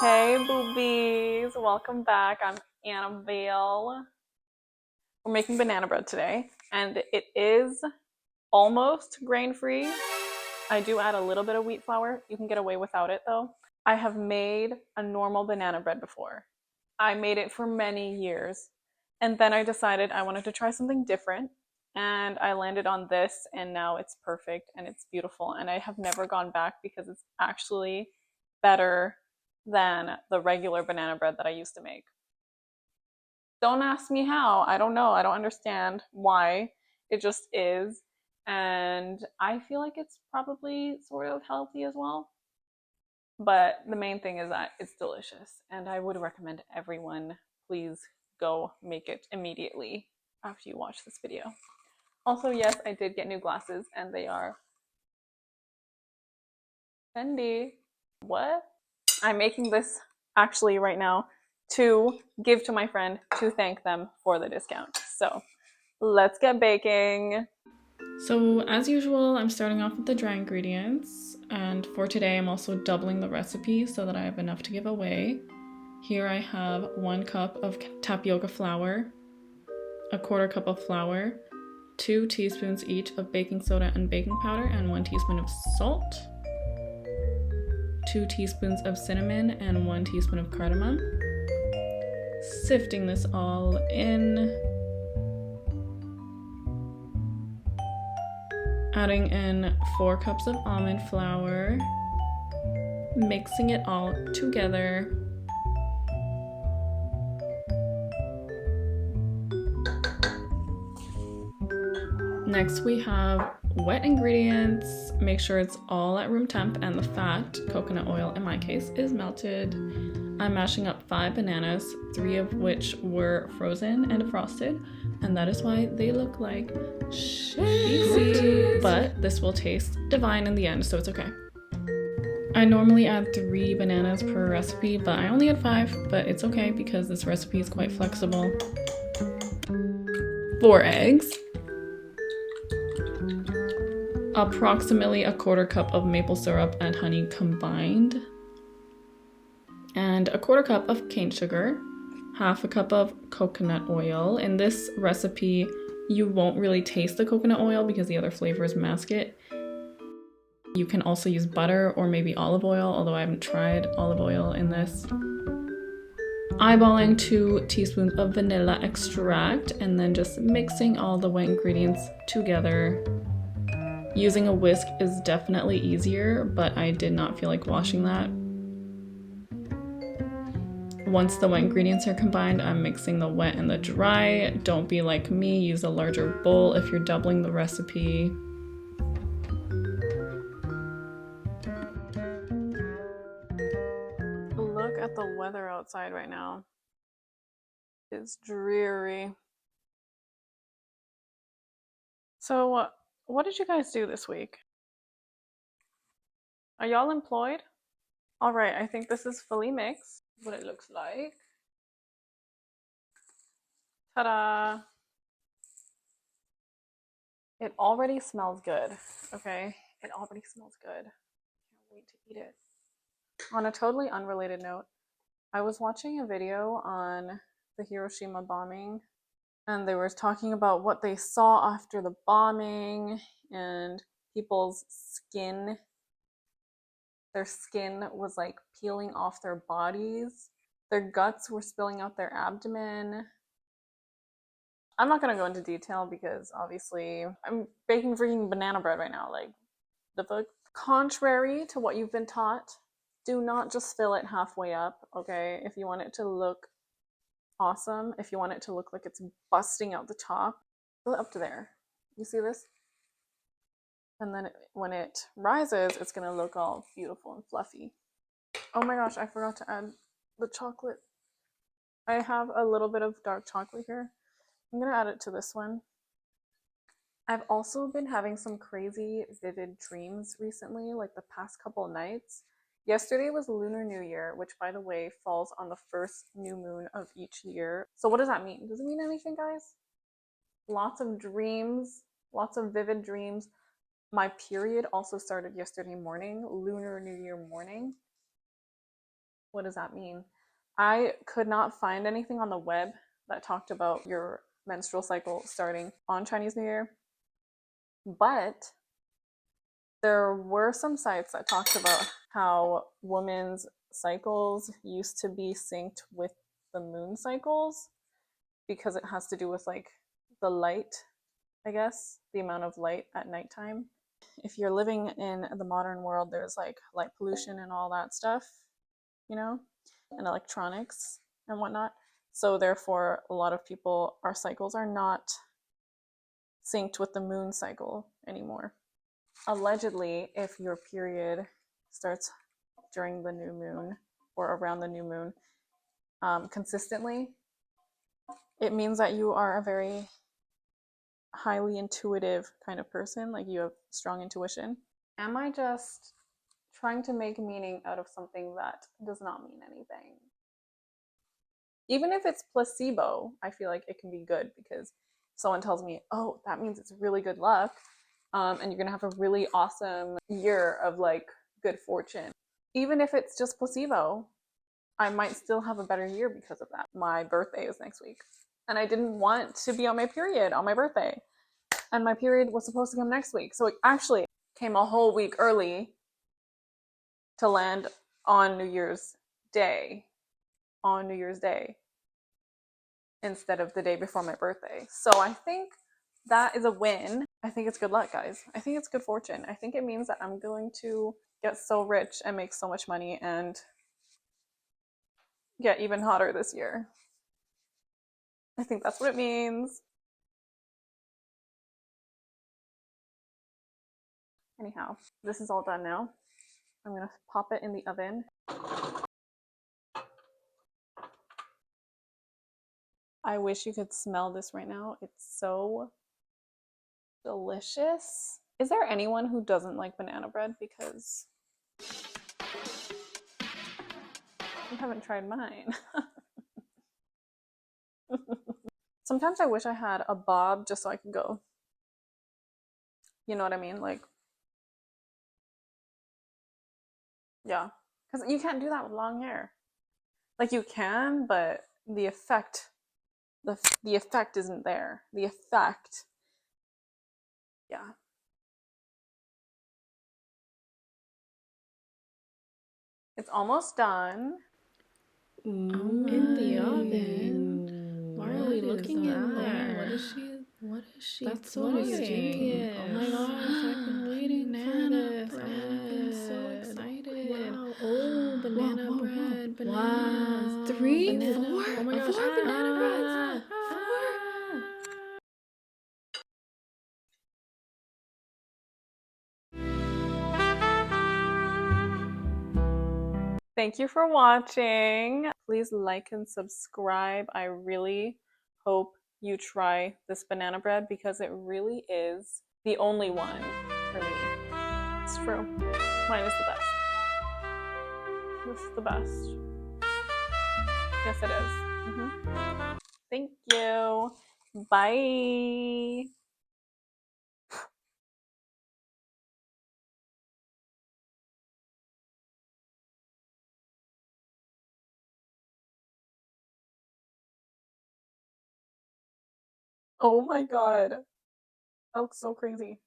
Hey boobies, welcome back. I'm Annabelle. We're making banana bread today, and it is almost grain-free. I do add a little bit of wheat flour. You can get away without it though. I have made a normal banana bread before. I made it for many years, and then I decided I wanted to try something different, and I landed on this, and now it's perfect and it's beautiful, and I have never gone back because it's actually better than the regular banana bread that I used to make. Don't ask me how. I don't know. I don't understand why. It just is. And I feel like it's probably sort of healthy as well. But the main thing is that it's delicious. And I would recommend everyone please go make it immediately after you watch this video. Also, yes, I did get new glasses and they are Fendi. What? I'm making this actually right now to give to my friend to thank them for the discount. So let's get baking. So as usual, I'm starting off with the dry ingredients, and for today I'm also doubling the recipe so that I have enough to give away. Here I have 1 cup of tapioca flour, a 1/4 cup of flour, 2 teaspoons each of baking soda and baking powder, and 1 teaspoon of salt, 2 teaspoons of cinnamon, and 1 teaspoon of cardamom. Sifting this all in. Adding in 4 cups of almond flour, mixing it all together. Next we have wet ingredients. Make sure it's all at room temp and the fat, coconut oil in my case, is melted. I'm mashing up 5 bananas, 3 of which were frozen and frosted, and that is why they look like shit. But this will taste divine in the end, so it's okay. I normally add 3 bananas per recipe, but I only had 5, but it's okay because this recipe is quite flexible. 4 eggs. Approximately a 1/4 cup of maple syrup and honey combined. And a 1/4 cup of cane sugar, 1/2 cup of coconut oil. In this recipe, you won't really taste the coconut oil because the other flavors mask it. You can also use butter or maybe olive oil, although I haven't tried olive oil in this. Eyeballing 2 teaspoons of vanilla extract, and then just mixing all the wet ingredients together. Using a whisk is definitely easier, but I did not feel like washing that. Once the wet ingredients are combined, I'm mixing the wet and the dry. Don't be like me, use a larger bowl if you're doubling the recipe. Look at the weather outside right now. It's dreary. So, what did you guys do this week? Are y'all employed? All right, I think this is fully mixed. What it looks like. Ta-da! It already smells good, okay? It already smells good. Can't wait to eat it. On a totally unrelated note, I was watching a video on the Hiroshima bombing, and they were talking about what they saw after the bombing and people's skin. Their skin was like peeling off their bodies. Their guts were spilling out their abdomen. I'm not gonna go into detail because obviously I'm baking freaking banana bread right now. Like, the fuck? Contrary to what you've been taught, do not just fill it halfway up, okay? If you want it to look awesome, if you want it to look like it's busting out the top, fill it up to there. You see this? And then when it rises, it's gonna look all beautiful and fluffy. Oh my gosh, I forgot to add the chocolate. I have a little bit of dark chocolate here. I'm gonna add it to this one. I've also been having some crazy vivid dreams recently, like the past couple nights. Yesterday was Lunar New Year, which by the way falls on the first new moon of each year. So what does that mean? Does it mean anything, guys? Lots of dreams, lots of vivid dreams. My period also started yesterday morning, Lunar New Year morning. what does that mean? I could not find anything on the web that talked about your menstrual cycle starting on Chinese New Year, but there were some sites that talked about how women's cycles used to be synced with the moon cycles because it has to do with like the light, I guess, the amount of light at nighttime. If you're living in the modern world, there's like light pollution and all that stuff, you know, and electronics and whatnot. So therefore, a lot of people, our cycles are not synced with the moon cycle anymore. Allegedly, if your period starts during the new moon or around the new moon consistently, it means that you are a very highly intuitive kind of person, like you have strong intuition. Am I just trying to make meaning out of something that does not mean anything? Even if it's placebo, I feel like it can be good because someone tells me, oh, that means it's really good luck, and you're gonna have a really awesome year of like good fortune. Even if it's just placebo, I might still have a better year because of that. My birthday is next week, and I didn't want to be on my period on my birthday, and my period was supposed to come next week, so it actually came a whole week early to land on New Year's Day. On New Year's Day instead of the day before my birthday. So I think that is a win. I think it's good luck, guys. I think it's good fortune. I think it means that I'm going to get so rich and make so much money and get even hotter this year. I think that's what it means. Anyhow, this is all done now. I'm gonna pop it in the oven. I wish you could smell this right now. It's so delicious. Is there anyone who doesn't like banana bread? Because you haven't tried mine. Sometimes I wish I had a bob just so I could go. You know what I mean? Like, yeah. Because you can't do that with long hair. Like you can, but the effect, the effect isn't there. The effect, yeah. It's almost done. Ooh, in the oven. Why are we looking in there? What is she? That's so What is exciting. Oh my gosh, I've been waiting for Banana this. I've been so bread. excited. Wow. Oh, banana Whoa, whoa, whoa. bread. Bananas. Wow. 3, Banana. 4. Oh my gosh. 4 banana breads. 4. Thank you for watching. Please like and subscribe. I really hope you try this banana bread because it really is the only one for me. It's true. Mine is the best. This is the best. Yes, it is. Thank you. Bye. Oh my god. That looks so crazy.